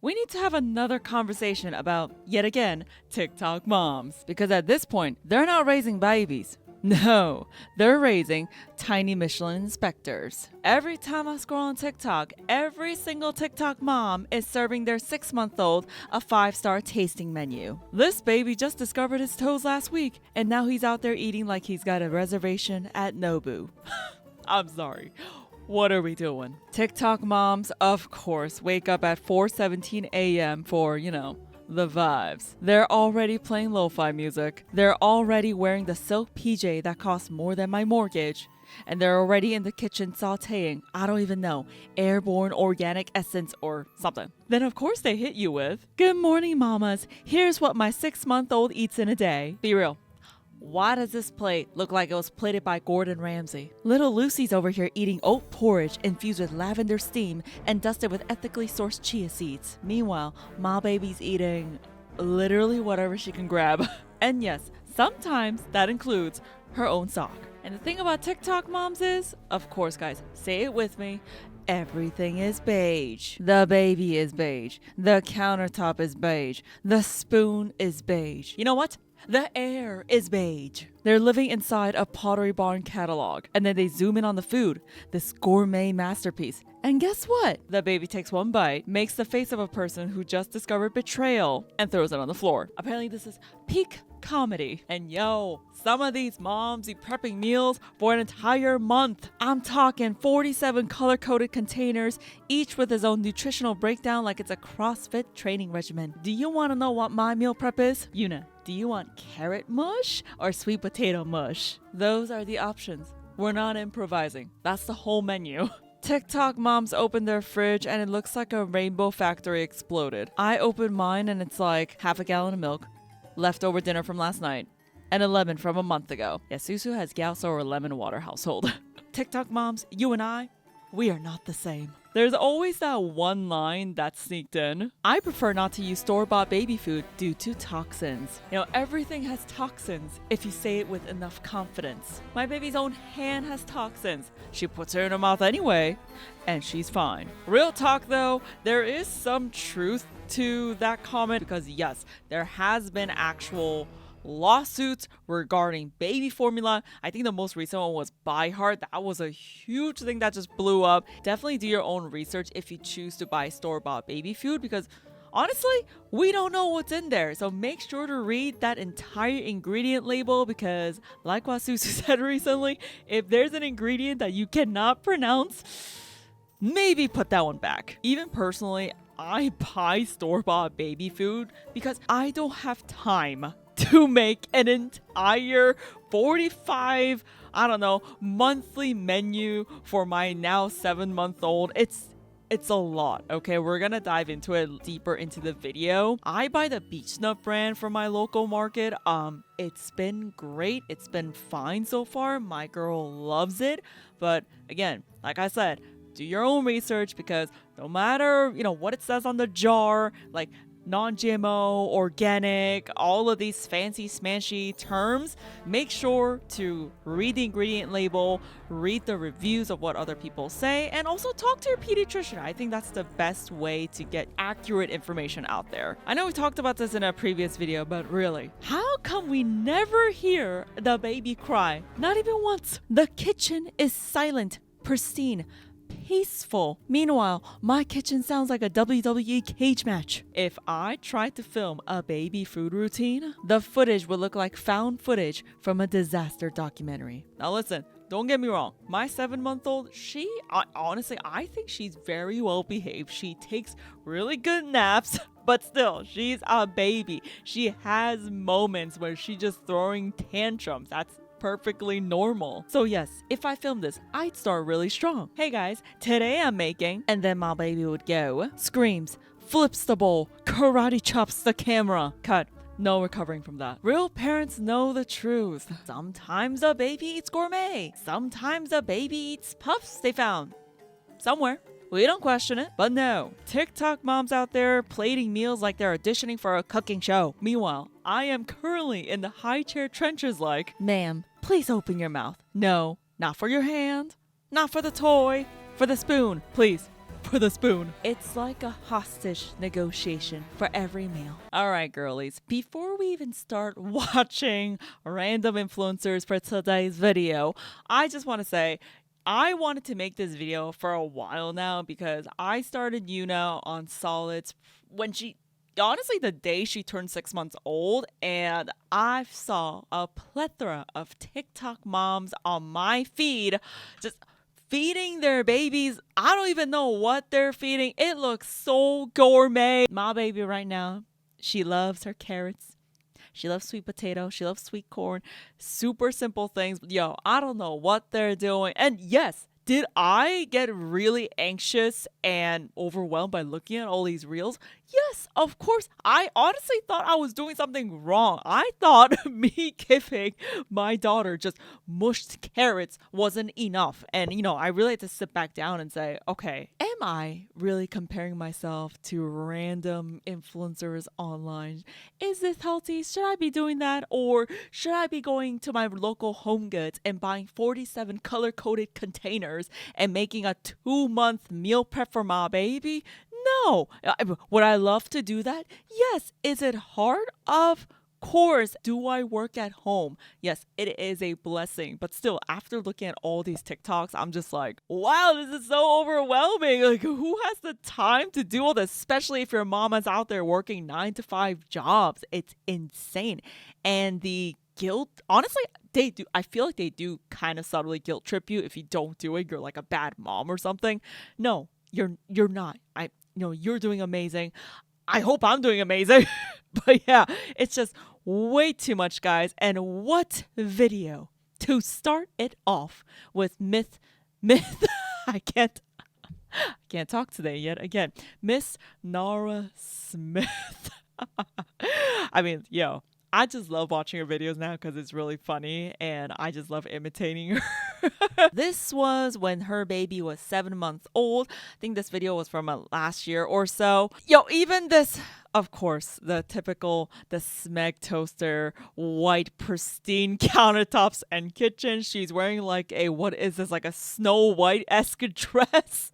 we need to have another conversation about, yet again, TikTok moms. Because at this point, they're not raising babies. No, they're raising tiny Michelin inspectors. Every time I scroll on TikTok, every single TikTok mom is serving their 6-month-old a 5-star tasting menu. This baby just discovered his toes last week, and now he's out there eating like he's got a reservation at Nobu. I'm sorry. What are we doing? TikTok moms, of course, wake up at 4:17 a.m. for, the vibes. They're already playing lo-fi music. They're already wearing the silk PJ that costs more than my mortgage. And they're already in the kitchen sauteing, I don't even know, airborne organic essence or something. Then of course they hit you with, "Good morning, mamas. Here's what my 6-month-old eats in a day." Be real. Why does this plate look like it was plated by Gordon Ramsay? Little Lucy's over here eating oat porridge infused with lavender steam and dusted with ethically sourced chia seeds. Meanwhile, my baby's eating literally whatever she can grab. And yes, sometimes that includes her own sock. And the thing about TikTok moms is, of course guys, say it with me, everything is beige. The baby is beige. The countertop is beige. The spoon is beige. You know what? The air is beige. They're living inside a Pottery Barn catalog, and then they zoom in on the food, this gourmet masterpiece. And guess what? The baby takes one bite, makes the face of a person who just discovered betrayal, and throws it on the floor. Apparently this is peak comedy. And yo, some of these moms be prepping meals for an entire month. I'm talking 47 color-coded containers, each with its own nutritional breakdown like it's a CrossFit training regimen. Do you want to know what my meal prep is? Yuna, do you want carrot mush or sweet potato mush? Those are the options. We're not improvising. That's the whole menu. TikTok moms open their fridge and it looks like a rainbow factory exploded. I open mine and it's like half a gallon of milk, leftover dinner from last night, and a lemon from a month ago. Yeah, Susu has Gauso or lemon water household. TikTok moms, you and I, we are not the same. There's always that one line that's sneaked in. I prefer not to use store-bought baby food due to toxins. Everything has toxins if you say it with enough confidence. My baby's own hand has toxins. She puts her in her mouth anyway, and she's fine. Real talk though, there is some truth to that comment because yes, there has been actual lawsuits regarding baby formula. I think the most recent one was By Heart. That was a huge thing that just blew up. Definitely do your own research if you choose to buy store-bought baby food because honestly, we don't know what's in there. So make sure to read that entire ingredient label because like what Susu said recently, if there's an ingredient that you cannot pronounce, maybe put that one back. Even personally, I buy store-bought baby food because I don't have time to make an entire 45, monthly menu for my now 7-month-old. It's a lot, okay? We're gonna dive into it deeper into the video. I buy the Beach Nut brand from my local market. It's been great. It's been fine so far. My girl loves it. But again, like I said, do your own research because no matter, what it says on the jar, like non-GMO, organic, all of these fancy smashy terms, make sure to read the ingredient label, read the reviews of what other people say, and also talk to your pediatrician. I think that's the best way to get accurate information out there. I know we talked about this in a previous video, but really, how come we never hear the baby cry? Not even once. The kitchen is silent, pristine, peaceful. Meanwhile, my kitchen sounds like a WWE cage match. If I tried to film a baby food routine, the footage would look like found footage from a disaster documentary. Now listen, don't get me wrong. My 7-month-old, I think she's very well behaved. She takes really good naps, but still, she's a baby. She has moments where she's just throwing tantrums. That's perfectly normal. So yes, if I filmed this, I'd start really strong. Hey guys, today I'm making, and then my baby would go, screams, flips the bowl, karate chops the camera. Cut. No recovering from that. Real parents know the truth. Sometimes a baby eats gourmet. Sometimes a baby eats puffs they found somewhere. We don't question it. But no, TikTok moms out there plating meals like they're auditioning for a cooking show. Meanwhile, I am currently in the high chair trenches like, ma'am, please open your mouth. No, not for your hand, not for the toy, for the spoon, please. for the spoon. It's like a hostage negotiation for every meal. All right, girlies, before we even start watching random influencers for today's video, I just want to say, I wanted to make this video for a while now because I started Yuna on solids when honestly, the day she turned 6 months old, and I saw a plethora of TikTok moms on my feed just feeding their babies. I don't even know what they're feeding. It looks so gourmet. My baby right now, she loves her carrots. She loves sweet potato. She loves sweet corn. Super simple things. Yo, I don't know what they're doing. And yes, did I get really anxious and overwhelmed by looking at all these reels? Yes, of course. I honestly thought I was doing something wrong. I thought me giving my daughter just mushed carrots wasn't enough. And, I really had to sit back down and say, okay, am I really comparing myself to random influencers online? Is this healthy? Should I be doing that? Or should I be going to my local Home Goods and buying 47 color-coded containers and making a 2-month meal prep for my baby? No. Would I love to do that? Yes. Is it hard? Of course. Do I work at home? Yes, it is a blessing. But still, after looking at all these TikToks, I'm just like, wow, this is so overwhelming. Like, who has the time to do all this? Especially if your mama's out there working 9-to-5 jobs. It's insane. And the guilt, honestly, they do. I feel like they do kind of subtly guilt trip you if you don't do it. You're like a bad mom or something. No, you're not. You're doing amazing. I hope I'm doing amazing. But yeah, it's just way too much, guys. And what video to start it off with myth. I can't talk today yet again. Miss Nara Smith. I mean, I just love watching her videos now because it's really funny and I just love imitating her. This was when her baby was 7 months old. I think this video was from last year or so. Even this, of course, the Smeg toaster, white pristine countertops and kitchen. She's wearing like what is this, like a Snow White-esque dress?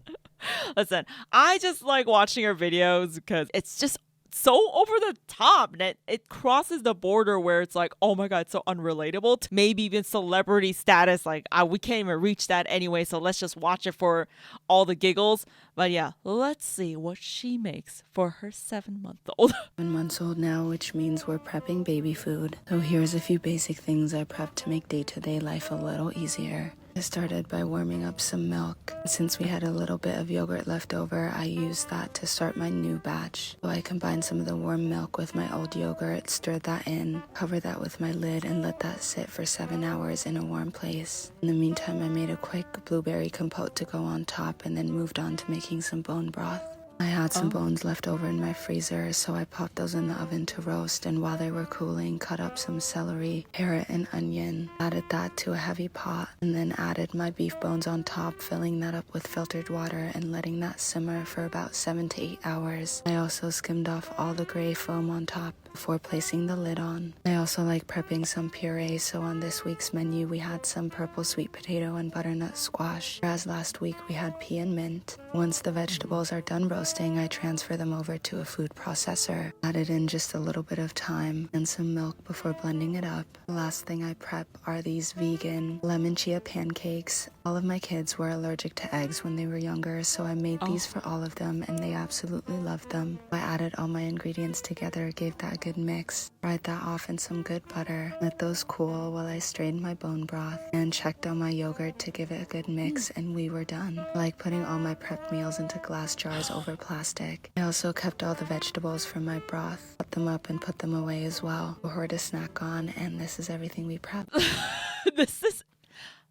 Listen, I just like watching her videos because it's just so over the top, and it crosses the border where it's like, oh my god, it's so unrelatable to maybe even celebrity status. Like, we can't even reach that anyway, so let's just watch it for all the giggles. But yeah, let's see what she makes for her 7-month-old. 7 months old now, which means we're prepping baby food. So here's a few basic things I prepped to make day-to-day life a little easier. I started by warming up some milk. Since we had a little bit of yogurt left over, I used that to start my new batch. So I combined some of the warm milk with my old yogurt, stirred that in, covered that with my lid, and let that sit for 7 hours in a warm place. In the meantime, I made a quick blueberry compote to go on top and then moved on to making some bone broth. I had some bones left over in my freezer, so I popped those in the oven to roast, and while they were cooling, cut up some celery, carrot, and onion, added that to a heavy pot, and then added my beef bones on top, filling that up with filtered water and letting that simmer for about 7 to 8 hours. I also skimmed off all the gray foam on top before placing the lid on. I also like prepping some puree, so on this week's menu we had some purple sweet potato and butternut squash, whereas last week we had pea and mint. Once the vegetables are done roasting, I transfer them over to a food processor, added in just a little bit of thyme and some milk before blending it up. The last thing I prep are these vegan lemon chia pancakes. All of my kids were allergic to eggs when they were younger, so I made these for all of them and they absolutely loved them. I added all my ingredients together, gave that a good mix, fried that off in some good butter, let those cool while I strained my bone broth, and checked on my yogurt to give it a good mix, and we were done. I like putting all my prep meals into glass jars over plastic. I also kept all the vegetables from my broth, cut them up and put them away as well for her to snack on, and this is everything we prep.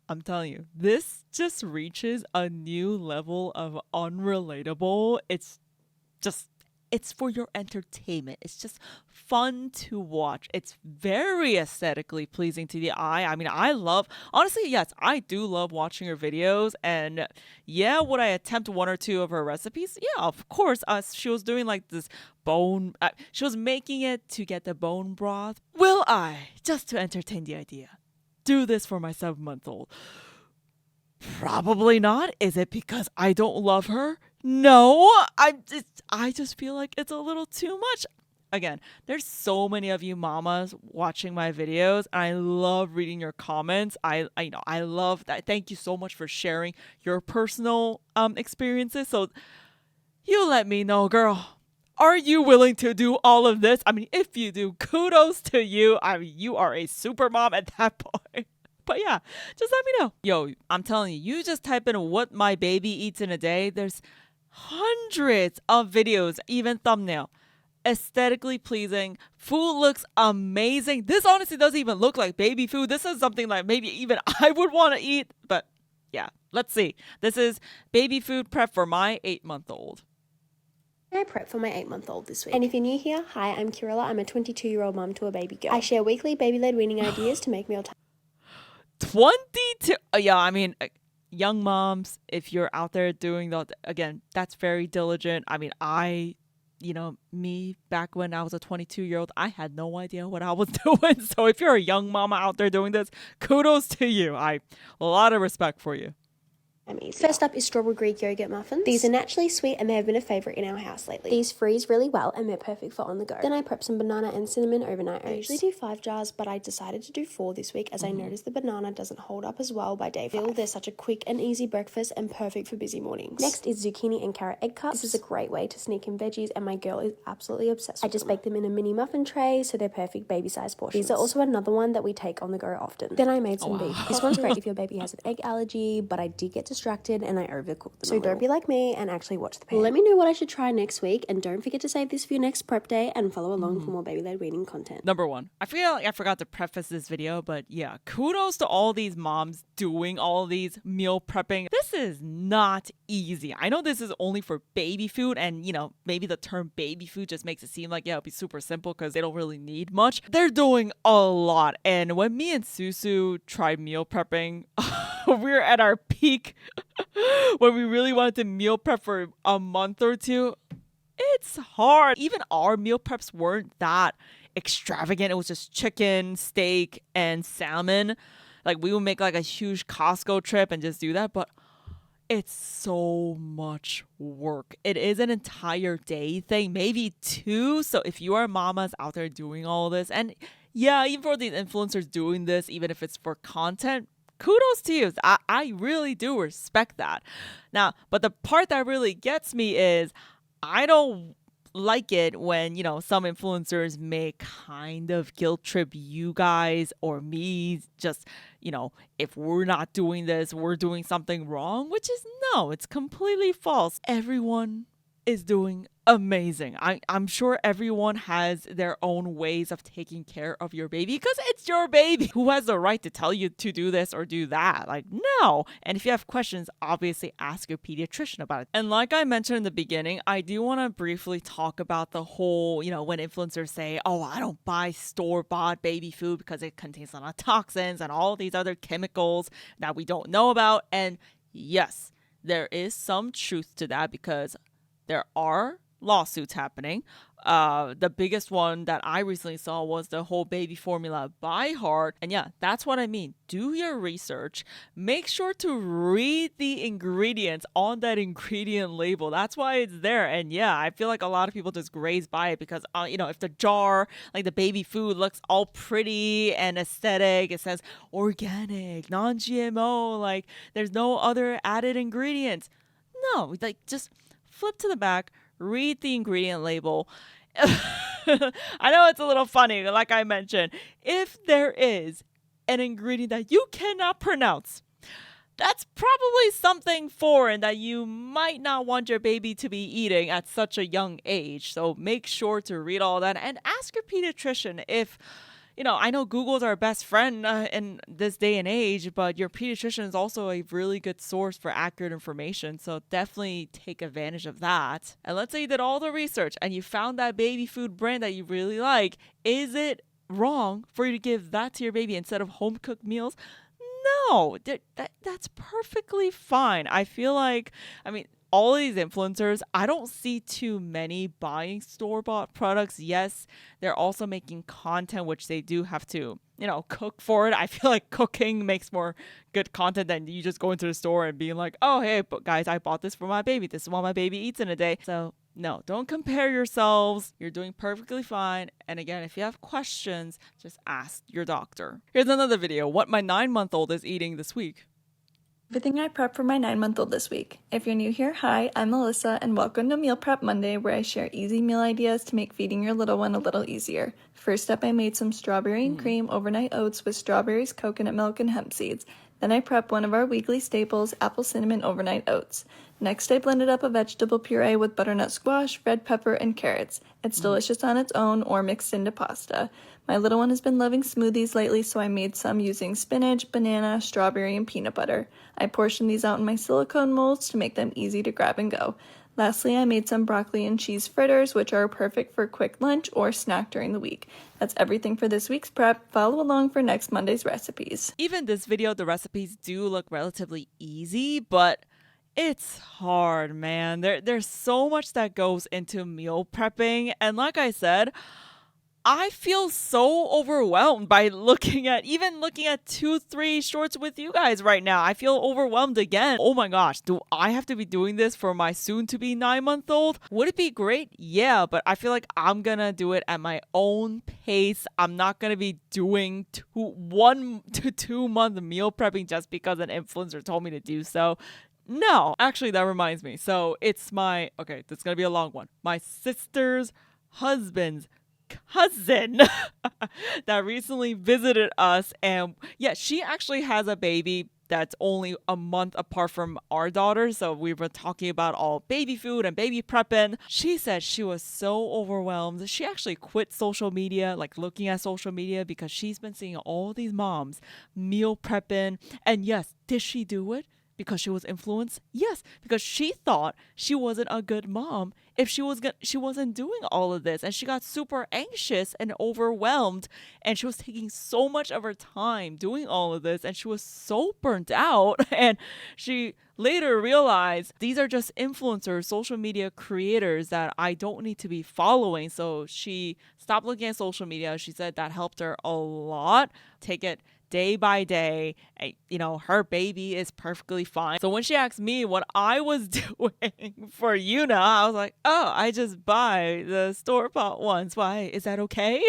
I'm telling you, this just reaches a new level of unrelatable. It's for your entertainment. It's just fun to watch. It's very aesthetically pleasing to the eye. I mean, honestly, yes, I do love watching her videos. And yeah, would I attempt one or two of her recipes? Yeah, of course. She was doing like this she was making it to get the bone broth. Will I, just to entertain the idea, do this for my 7-month-old? Probably not. Is it because I don't love her? No, I just feel like it's a little too much. Again, there's so many of you mamas watching my videos. I love reading your comments. I love that. Thank you so much for sharing your personal experiences. So you let me know, girl. Are you willing to do all of this? I mean, if you do, kudos to you. I mean, you are a super mom at that point. But yeah, just let me know. Yo, I'm telling you, you just type in what my baby eats in a day. There's hundreds of videos, even thumbnail. Aesthetically pleasing. Food looks amazing. This honestly doesn't even look like baby food. This is something like maybe even I would want to eat. But yeah, let's see. This is baby food prep for my 8-month-old. I prep for my 8-month-old this week. And if you're new here, hi, I'm Kirilla. I'm a 22-year-old mum to a baby girl. I share weekly baby-led weaning ideas to make mealtime. 22. Yeah, I mean, young moms, if you're out there doing that, again, that's very diligent. I mean, me back when I was a 22-year-old, I had no idea what I was doing. So if you're a young mama out there doing this, kudos to you. A lot of respect for you. First up is strawberry Greek yogurt muffins. These are naturally sweet and they have been a favourite in our house lately. These freeze really well and they're perfect for on the go. Then I prep some banana and cinnamon overnight oats. I usually do 5 jars, but I decided to do 4 this week as I noticed the banana doesn't hold up as well by day 5. Still, they're such a quick and easy breakfast and perfect for busy mornings. Next is zucchini and carrot egg cups. This is a great way to sneak in veggies and my girl is absolutely obsessed with them. I just bake them in a mini muffin tray so they're perfect baby-sized portions. These are also another one that we take on the go often. Then I made some beef. This one's great if your baby has an egg allergy, but I did get distracted and I overcooked them. So don't be like me and actually watch the pan. Let me know what I should try next week and don't forget to save this for your next prep day and follow along for more baby-led weaning content. Number 1, I feel like I forgot to preface this video, but yeah, kudos to all these moms doing all these meal prepping. This is not easy. I know this is only for baby food and, maybe the term baby food just makes it seem like, yeah, it'll be super simple because they don't really need much. They're doing a lot. And when me and Susu tried meal prepping, we were at our peak when we really wanted to meal prep for a month or two. It's hard. Even our meal preps weren't that extravagant. It was just chicken, steak, and salmon. Like we would make like a huge Costco trip and just do that. But it's so much work. It is an entire day thing, maybe 2. So if you are mamas out there doing all this, and yeah, even for these influencers doing this, even if it's for content, kudos to you. I really do respect that. Now, but the part that really gets me is I don't like it when, some influencers may kind of guilt trip you guys or me just, if we're not doing this, we're doing something wrong, which is no, it's completely false. Everyone is doing amazing. I'm sure everyone has their own ways of taking care of your baby because it's your baby. Who has the right to tell you to do this or do that? Like, no. And if you have questions, obviously ask your pediatrician about it. And like I mentioned in the beginning, I do want to briefly talk about the whole, when influencers say, oh, I don't buy store-bought baby food because it contains a lot of toxins and all these other chemicals that we don't know about. And yes, there is some truth to that because there are lawsuits happening. The biggest one that I recently saw was the whole baby formula by heart. And yeah, that's what I mean. Do your research. Make sure to read the ingredients on that ingredient label. That's why it's there. And yeah, I feel like a lot of people just graze by it because, if the jar, like the baby food looks all pretty and aesthetic, it says organic, non-GMO, like there's no other added ingredients. No, like just flip to the back, read the ingredient label. I know it's a little funny, like I mentioned. If there is an ingredient that you cannot pronounce, that's probably something foreign that you might not want your baby to be eating at such a young age. So make sure to read all that and ask your pediatrician if, I know Google's our best friend in this day and age, but your pediatrician is also a really good source for accurate information. So definitely take advantage of that. And let's say you did all the research and you found that baby food brand that you really like. Is it wrong for you to give that to your baby instead of home cooked meals? No, that's perfectly fine. I feel like, all of these influencers, I don't see too many buying store-bought products. Yes, they're also making content, which they do have to, cook for it. I feel like cooking makes more good content than you just going to the store and being like, oh, hey, but guys, I bought this for my baby. This is what my baby eats in a day. So no, don't compare yourselves. You're doing perfectly fine. And again, if you have questions, just ask your doctor. Here's another video, what my 9-month-old is eating this week. Everything I prep for my 9-month-old this week. If you're new here, hi, I'm Melissa, and welcome to Meal Prep Monday, where I share easy meal ideas to make feeding your little one a little easier. First up, I made some strawberry and cream overnight oats with strawberries, coconut milk, and hemp seeds. Then I prepped one of our weekly staples, apple cinnamon overnight oats. Next, I blended up a vegetable puree with butternut squash, red pepper, and carrots. It's delicious on its own or mixed into pasta. My little one has been loving smoothies lately, so I made some using spinach, banana, strawberry, and peanut butter. I portioned these out in my silicone molds to make them easy to grab and go. Lastly, I made some broccoli and cheese fritters, which are perfect for quick lunch or snack during the week. That's everything for this week's prep. Follow along for next Monday's recipes. Even this video, the recipes do look relatively easy, but it's hard, man. There's so much that goes into meal prepping. And like I said, I feel so overwhelmed by looking at 2-3 shorts with you guys right now. I feel overwhelmed again. Oh my gosh, do I have to be doing this for my soon-to-be 9-month-old? Would it be great? Yeah, but I feel like I'm gonna do it at my own pace. I'm not gonna be doing 1 to 2 month meal prepping just because an influencer told me to do so. No, actually, that reminds me. So it's okay, this is gonna be a long one. My sister's husband's cousin that recently visited us, and yeah, she actually has a baby that's only a month apart from our daughter. So we were talking about all baby food and baby prepping. She said she was so overwhelmed. She actually quit social media, like looking at social media, because she's been seeing all these moms meal prepping. And yes, did she do it because she was influenced? Yes, because she thought she wasn't a good mom if she wasn't doing all of this, and she got super anxious and overwhelmed, and she was taking so much of her time doing all of this, and she was so burnt out. And she later realized these are just influencers, social media creators that I don't need to be following. So she stopped looking at social media. She said that helped her a lot. Take it day by day. Her baby is perfectly fine. So when she asked me what I was doing for Yuna, I was like, oh, I just buy the store-bought ones. Why? Is that okay?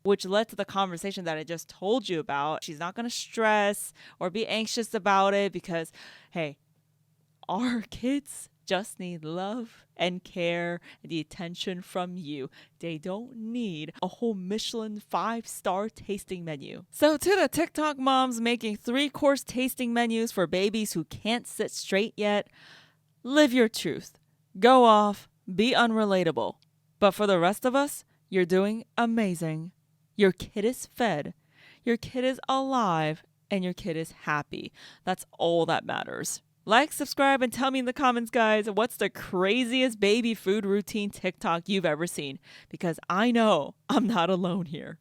Which led to the conversation that I just told you about. She's not going to stress or be anxious about it because, hey, our kids just need love and care and the attention from you. They don't need a whole Michelin 5-star tasting menu. So to the TikTok moms making 3-course tasting menus for babies who can't sit straight yet, live your truth. Go off, be unrelatable. But for the rest of us, you're doing amazing. Your kid is fed, your kid is alive, and your kid is happy. That's all that matters. Like, subscribe, and tell me in the comments, guys, what's the craziest baby food routine TikTok you've ever seen? Because I know I'm not alone here.